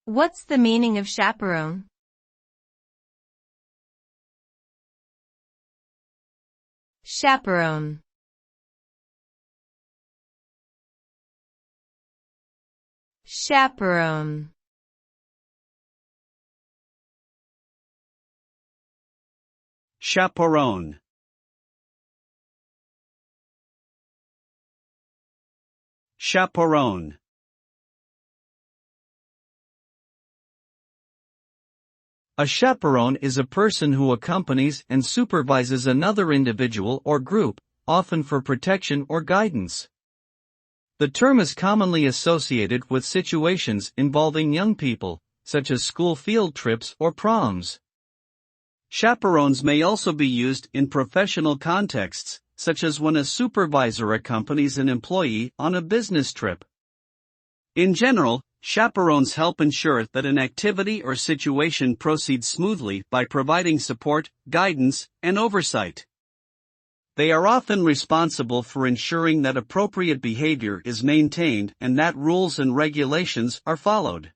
What's the meaning of chaperone? Chaperone. Chaperone. Chaperone. Chaperone. A chaperone is a person who accompanies and supervises another individual or group, often for protection or guidance. The term is commonly associated with situations involving young people, such as school field trips or proms. Chaperones may also be used in professional contexts, such as when a supervisor accompanies an employee on a business trip. In general, chaperones help ensure that an activity or situation proceeds smoothly by providing support, guidance, and oversight. They are often responsible for ensuring that appropriate behavior is maintained and that rules and regulations are followed.